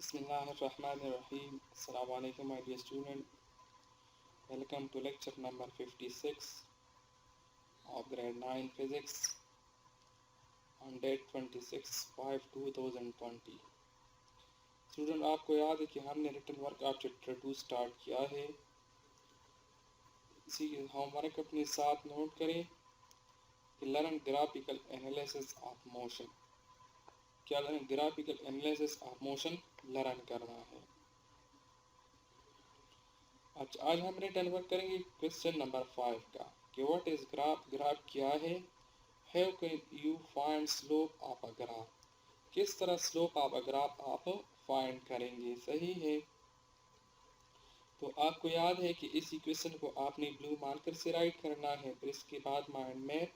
Bismillahirrahmanirrahim. Assalamu alaikum, my dear student. Welcome to lecture number 56 of grade 9 physics on date 26/5/2020. Student, आपको याद है कि हमने written work of chapter 2 start किया है। इसी होमवर्क अपने साथ नोट करें कि learn graphical analysis of motion. क्या learn graphical analysis of motion learn करना है। अच्छा, आज हम रिटर्न वर्क करेंगे क्वेश्चन नंबर 5 का कि व्हाट इज ग्राफ। ग्राफ क्या है। How can you find slope of a graph. किस तरह स्लोप ऑफ अ ग्राफ आप फाइंड करेंगे। सही है। तो आपको याद है कि इसी क्वेश्चन को आपने ब्लू मार्कर से राइट करना है। फिर इसके बाद माइंड मैप।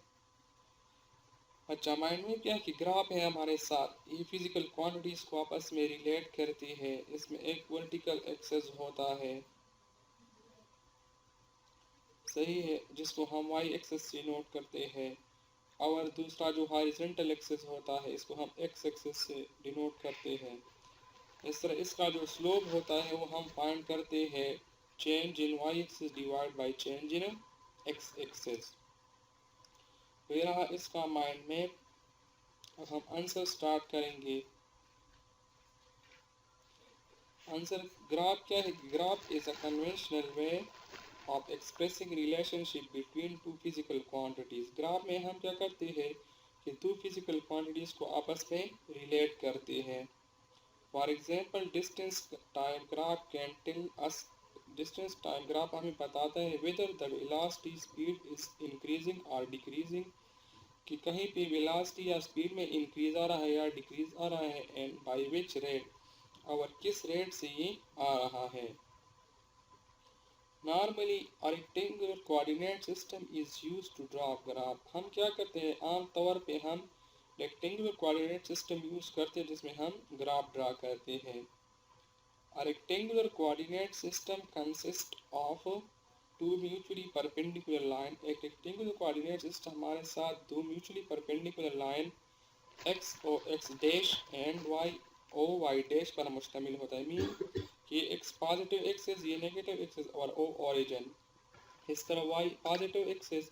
अच्छा, माइंड मैप क्या कि ग्राफ है हमारे साथ, ये फिजिकल क्वांटिटीज को आपस में रिलेट करती है। इसमें एक वर्टिकल एक्सेस होता है, सही है, जिसको हम वाई एक्सेस से नोट करते हैं। और दूसरा जो हॉरिजॉन्टल एक्सेस होता है, इसको हम एक्स एक्सेस से डिनोट करते हैं। इस तरह इसका जो स्लोप होता है वो हम फाइंड करते हैं change in Y axis divide by change in X axis. ये रहा इसका माइंड मैप। अब हम आंसर स्टार्ट करेंगे। आंसर ग्राफ क्या है। Graph is a conventional way of expressing relationship between two physical quantities. Graph में हम क्या करते हैं कि दो फिजिकल क्वांटिटीज को आपस में रिलेट करते हैं। For example distance time graph can tell us. Distance time graph हमें बताता है whether the velocity speed is increasing और डिक्रीजिंग, कि कहीं पे वेलोसिटी या स्पीड में इंक्रीज आ रहा है या डिक्रीज आ रहा है, एंड बाय विच रेट, और किस रेट से ये आ रहा है। Normally a rectangular coordinate system is used to draw graph। हम क्या करते हैं, आम तौर पे हम रेक्टेंगुलर कोऑर्डिनेट सिस्टम यूज करते हैं जिसमें हम ग्राफ ड्रा करते हैं। A rectangular coordinate system consists of two mutually perpendicular line। एक रेक्टेंगुलर कोऑर्डिनेट सिस्टम हमारे साथ दो mutually perpendicular line x o x dash and y o y dash पर मुश्तमिल होता है। मीन कि x पॉजिटिव एक्सेस, ये नेगेटिव एक्सेस और o ओरिजिन। इस तरह y positive axis,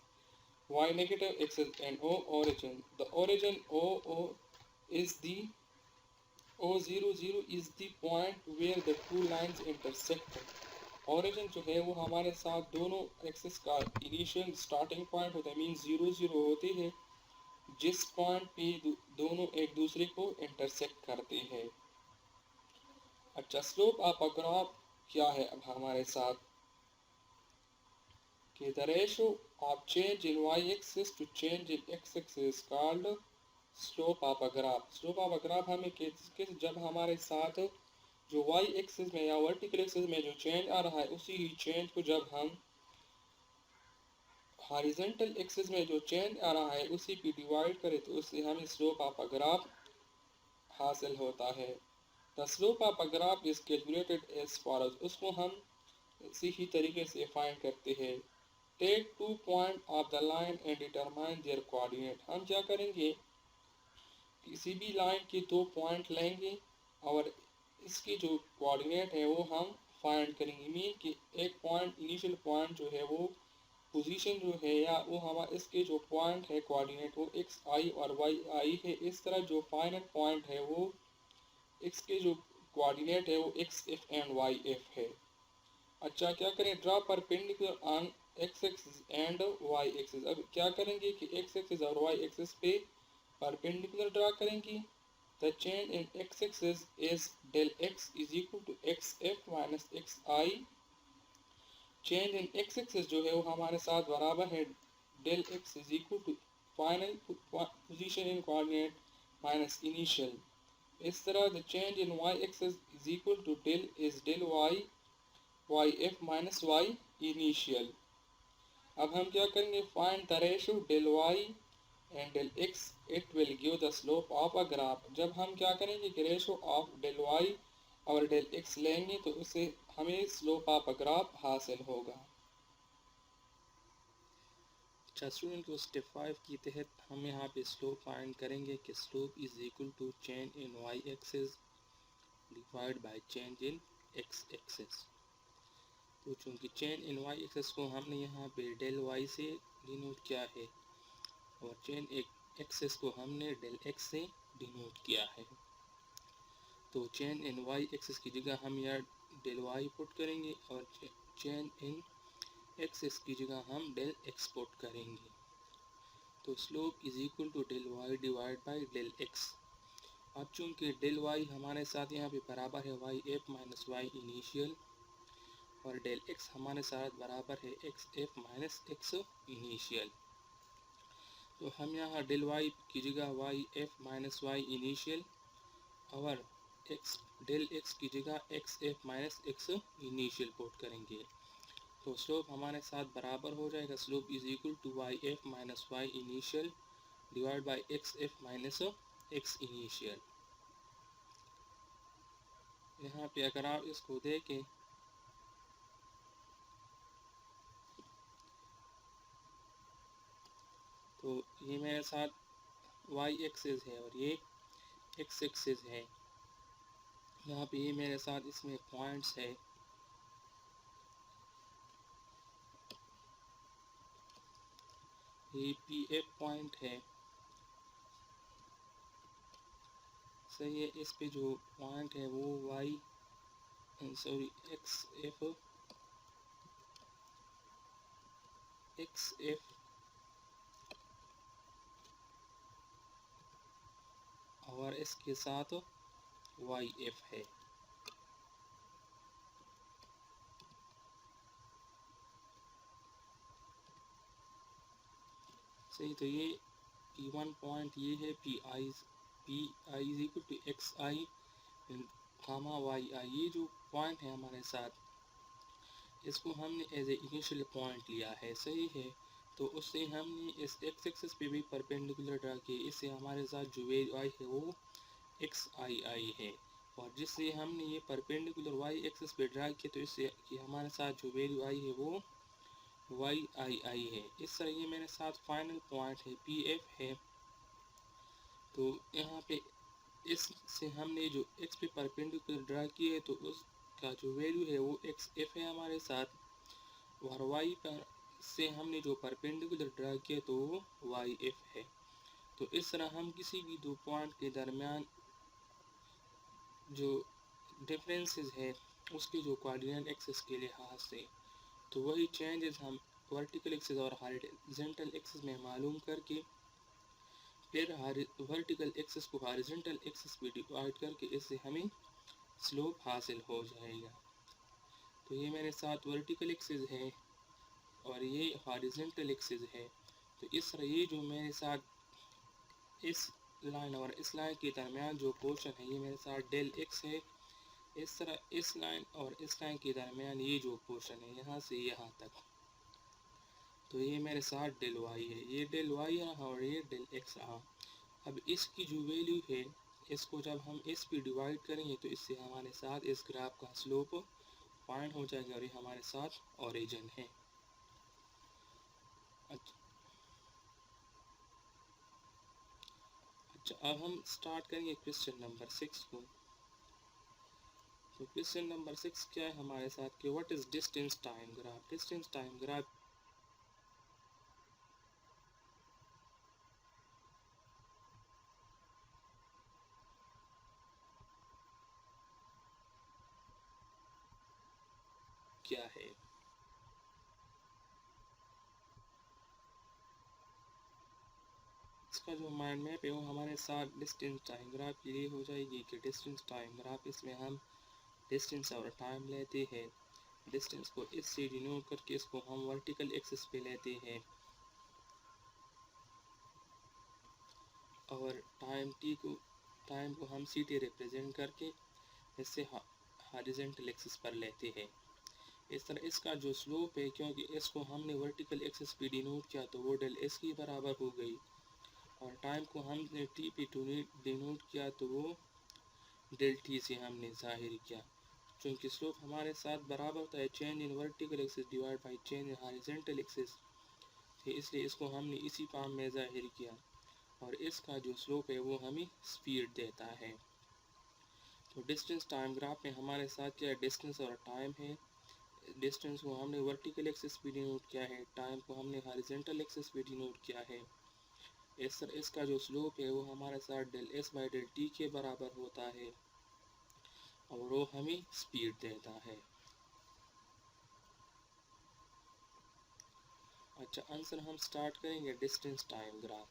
y negative axis and o origin। The origin o is the o00 is the point where the two lines intersect। origin जो है वो हमारे साथ दोनों एक्सिस का इनिशियल स्टार्टिंग पॉइंट होता है। मीन 0 होती है जिस पॉइंट पे दोनों एक दूसरे को इंटरसेक्ट करते हैं। अच्छा, स्लोप ऑफ अ ग्राफ क्या है अब हमारे साथ कि the ratio of change in y-axis to change in x-axis is called slope of a graph। slope of a graph हमें किस जब हमारे साथ जो y-axis में या vertical axis में जो change आ रहा है उसी change को जब हम horizontal axis में जो change आ रहा है उसी पे डिवाइड करें तो उससे हमें slope of a graph हासिल होता है। The slope of a graph is calculated as follows। उसको हम इसी ही तरीके से फाइंड करते हैं। Take 2 point of the line and determine their coordinate. हम क्या करेंगे, किसी भी लाइन के 2 पॉइंट लेंगे और इसकी जो कोऑर्डिनेट है वो हम फाइंड करेंगे। मीन कि एक पॉइंट इनिशियल पॉइंट जो है वो पोजीशन जो है या वो हमारा इसके जो पॉइंट है कोऑर्डिनेट वो एक्स आई और वाई आई है। इस तरह जो फाइनल पॉइंट है वो इसके जो कोऑर्डिनेट है वो X F and Y F है। अच्छा, क्या करें, draw perpendicular on X axis and Y axis. अब क्या करेंगे कि एक्स एक्सिस और वाई एक्सिस पे परपेंडिकुलर ड्रा करेंगे। The change in X axis is del X is equal to X F minus X I. Change in X axis जो है वो हमारे साथ बराबर है del X is equal to final position in coordinate minus initial. इस तरह the change in Y axis is equal to del Y Y F minus Y initial. अब हम क्या करेंगे, find the ratio del Y and del X, it will give the slope of a graph. जब हम क्या करेंगे कि ratio of del Y और डेल एक्स लेंगे तो उससे हमें स्लोप ऑफ अ ग्राफ हासिल होगा। अच्छा स्टूडेंट, को स्टेप 5 के तहत हम यहाँ पे स्लोप फाइंड करेंगे कि slope is equal to change in Y axis divide by change in X axis. तो चूँकि चेंज इन वाई एक्सेस को हमने यहाँ पे डेल वाई से डिनोट किया है और चेंज एक्सेस को हमने डेल एक्स से डिनोट किया है, तो चेंज इन वाई एक्सेस की जगह हम यहाँ डेल वाई पुट करेंगे और चेंज इन एक्सेस की जगह हम डेल एक्स पुट करेंगे। तो slope is equal to del Y divide by del X. अब चूँकि डेल वाई हमारे साथ यहाँ पे बराबर है Y F minus Y initial और डेल एक्स हमारे साथ बराबर है X F minus X initial. तो हम यहाँ डेल वाई की जगह Y F minus Y initial और एक्स डेल एक्स की जगह X F minus X initial put करेंगे। तो स्लोप हमारे साथ बराबर हो जाएगा, slope is equal to Y F minus Y initial divide by X F minus X initial. यहाँ पे अगर आप इसको देखें तो ये मेरे साथ वाई एक्सेस है और ये एक्स एक्सेस है। यहाँ पे ये मेरे साथ इसमें पॉइंट्स है, ये पी एफ पॉइंट है, सही है। इस पे जो पॉइंट है वो वाई सॉरी एक्स एफ और इसके साथ वाई एफ है। सही, तो ये P1 पॉइंट ये है P I is equal to X I comma Y I. ये जो पॉइंट है हमारे साथ, इसको हमने एज ए इनिशियल पॉइंट लिया है, सही है। तो उससे हमने इस एक्स एक्सिस पे भी परपेंडिकुलर ड्रा किए, इससे हमारे साथ जो वैल्यू आई है वो एक्स आई है और जिससे हमने ये परपेंडिकुलर वाई एक्सिस पे ड्रा किया तो इससे कि हमारे साथ जो वैल्यू आई है वो वाई आई है। इस तरह ये मेरे साथ फाइनल पॉइंट है पी एफ है। तो यहाँ पे इससे हमने जो एक्स पे परपेंडिकुलर ड्रा किया है तो उसका जो वैल्यू है वो एक्स एफ है हमारे साथ और वाई पर से हमने जो परपेंडिकुलर ड्रा किया तो वो वाई एफ है। तो इस तरह हम किसी भी दो पॉइंट के दरमियान जो डिफरेंसेस है उसके जो कोऑर्डिनेट एक्सिस के लिहाज से, तो वही चेंजेस हम वर्टिकल एक्सिस और हॉरिजॉन्टल एक्सिस में मालूम करके फिर वर्टिकल एक्सिस को हॉरिजॉन्टल एक्सिस में डिवाइड करके इससे हमें स्लोप हासिल हो जाएगा। तो ये मेरे साथ वर्टिकल एक्सिस है और ये हॉरिजॉन्टल एक्सिस है। तो इस तरह ये जो मेरे साथ इस लाइन और इस लाइन के दरमियान जो पोर्शन है ये मेरे साथ डेल एक्स है। इस तरह इस लाइन और इस लाइन के दरमियान ये जो पोर्शन है यहाँ से यहाँ तक, तो ये मेरे साथ डेल वाई है, ये डेल वाई रहा और ये डेल एक्स रहा। अब इसकी जो वैल्यू है इसको जब हम इस पे डिवाइड करेंगे तो इससे हमारे साथ इस ग्राफ का स्लोप फाइंड हो जाएगा और ये हमारे साथ ओरिजिन है। अच्छा, अब हम स्टार्ट करेंगे क्वेश्चन नंबर 6 को। तो क्वेश्चन नंबर 6 क्या है हमारे साथ कि what is distance time graph. Distance time graph क्या है। इसका जो माइंड मैप है वो हमारे साथ डिस्टेंस टाइम ग्राफ के लिए हो जाएगी कि डिस्टेंस टाइम ग्राफ, इसमें हम डिस्टेंस और टाइम लेते हैं, डिस्टेंस को इस से डिनोट करके इसको हम वर्टिकल एक्सिस पे लेते हैं और टाइम को हम सीधे रिप्रेजेंट करके इससे हॉरिजॉन्टल एक्सिस पर लेते हैं। इस तरह इसका जो स्लोप है, क्योंकि इसको हमने वर्टिकल एक्सिस पे डिनोट किया तो वो डेल एस की बराबर हो गई और टाइम को हमने टी पे डिनोट किया तो वो डेल टी से हमने जाहिर किया। चूँकि स्लोप हमारे साथ बराबर होता है change in vertical axis divide by change in horizontal axis, इसलिए इसको हमने इसी फॉर्म में जाहिर किया और इसका जो स्लोप है वो हमें स्पीड देता है। तो डिस्टेंस टाइम ग्राफ में हमारे साथ क्या है, डिस्टेंस और टाइम है। डिस्टेंस को हमने वर्टिकल एक्सिस पे डिनोट किया है, टाइम को हमने हॉरिजॉन्टल एक्सिस पे डिनोट किया है। इसका जो स्लोप है वो हमारे साथ del S by del T के बराबर होता है और वो हमें स्पीड देता है। अच्छा, आंसर हम स्टार्ट करेंगे distance time graph.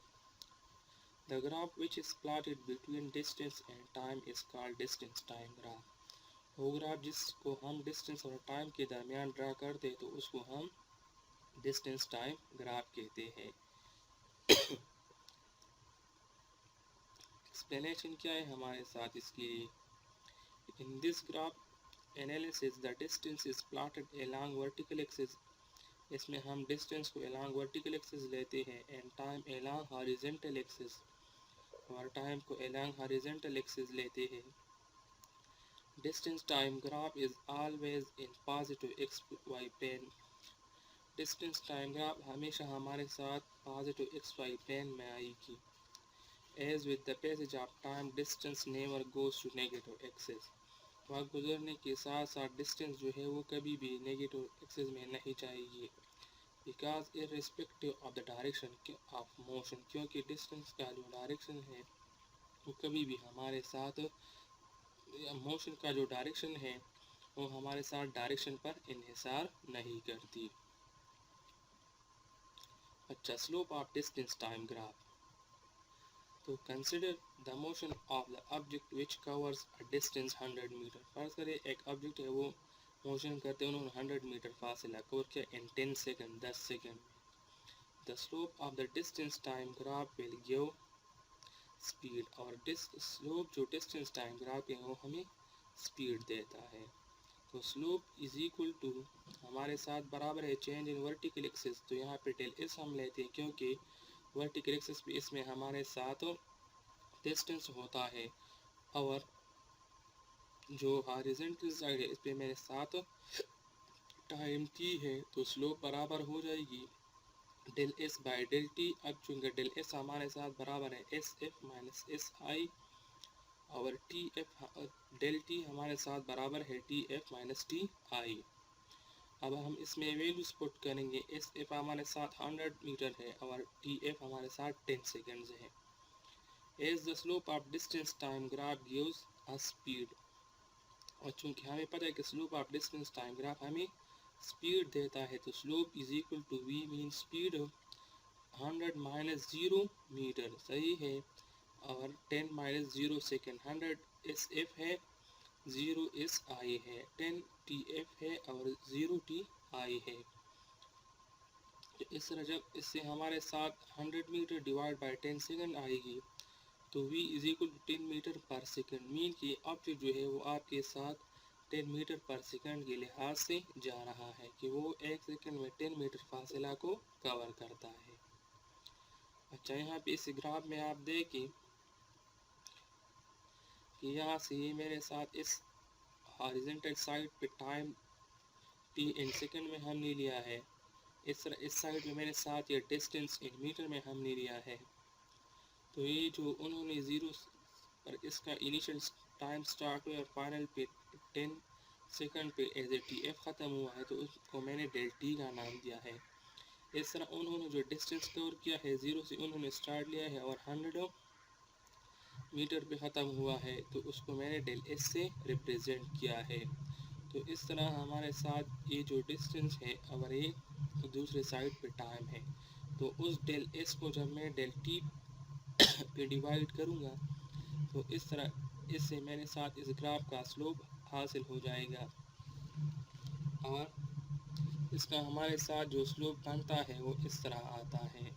The graph which is plotted between distance and time is called distance time graph. वो ग्राफ जिसको हम डिस्टेंस और टाइम के दरमियान ड्रा करते तो उसको हम डिस्टेंस टाइम ग्राफ कहते हैं। एक्सप्लेनेशन क्या है हमारे साथ इसकी। In this graph analysis the distance is plotted along vertical axis। इसमें हम डिस्टेंस को along vertical axis लेते हैं and time along horizontal axis और टाइम को along horizontal axis लेते हैं। Distance time graph is always in positive xy plane। Distance time graph हमेशा हमारे साथ positive xy plane में आएगी। As with the passage of time, distance never goes to negative axis। वक्त गुजरने के साथ साथ डिस्टेंस जो है वो कभी भी नेगेटिव एक्सिस में नहीं जाएगी। Because irrespective of the direction of motion, क्योंकि डिस्टेंस का जो डायरेक्शन है वो कभी भी हमारे साथ, मोशन का जो डायरेक्शन है वो हमारे साथ डायरेक्शन पर इन्हिसार नहीं करती। अच्छा, slope of distance time graph. तो consider the motion of the object which covers a distance 100 metre. फर्ज करें एक ऑब्जेक्ट है वो मोशन करते उन्होंने 100 मीटर फासला कवर किया इन 10 सेकेंड, 10 सेकेंड में। The slope of the distance time graph will give speed. और स्लोप जो डिस्टेंस टाइम ग्राफ है वो हमें स्पीड देता है। तो स्लोप इज इक्वल टू हमारे साथ बराबर है चेंज इन वर्टिकल एक्सिस। तो यहाँ पे डेल एस हम लेते हैं क्योंकि वर्टिकल एक्सिस पे इसमें हमारे साथ डिस्टेंस होता है और जो हॉरिजॉन्टल साइड है इस पे मेरे साथ टाइम टी है। तो स्लोप बराबर हो जाएगी del S by del T. अब चूँकि डेल एस हमारे साथ बराबर है S F minus S I और टी एफ डेल टी हमारे साथ बराबर है T F minus T I. अब हम इसमें वैल्यूज पुट करेंगे। एस एफ हमारे साथ 100 मीटर है और टी एफ हमारे साथ 10 सेकेंड्स है। As the slope of distance time graph gives a speed. और चूँकि हमें पता है कि slope of distance time graph हमें स्पीड देता है तो slope is equal to V mean speed 100 minus 0 metre सही है और 10 माइनस 0 सेकेंड। 100 एस एफ है, 0 एस आई है, 10 टी एफ है और 0 टी आई है। तो इस तरह जब इससे हमारे साथ 100 मीटर डिवाइड बाई 10 सेकेंड आएगी तो v is equal to 10 metre per second. Mean कि ऑब्जेक्ट जो है वो आपके साथ 10 मीटर पर सेकेंड के लिहाज से जा रहा है कि वो एक सेकेंड में 10 मीटर फासला को कवर करता है। अच्छा, यहाँ पे इस ग्राफ में आप देखें कि यहाँ से ये मेरे साथ इस हॉरिजॉन्टल साइड पे टाइम टी इन सेकेंड में हमने लिया है। इस तरह इस साइड में मेरे साथ ये डिस्टेंस इन मीटर में हमने लिया है। तो ये जो उन्होंने 0 पर इसका इनिशियल टाइम स्टार्ट हुआ और फाइनल पे 10 सेकंड पे एज ए टी एफ ख़त्म हुआ है तो उसको मैंने डेल टी का नाम दिया है। इस तरह उन्होंने जो डिस्टेंस कवर किया है 0 से उन्होंने स्टार्ट लिया है और 100 मीटर पे ख़त्म हुआ है तो उसको मैंने डेल एस से रिप्रेजेंट किया है। तो इस तरह हमारे साथ ये जो डिस्टेंस है और ये दूसरे साइड पे टाइम है तो उस डेल एस को जब मैं डेल टी पे डिवाइड करूँगा तो इस तरह इससे मेरे साथ इस ग्राफ का स्लोप हासिल हो जाएगा और इसका हमारे साथ जो स्लोप बनता है वो इस तरह आता है।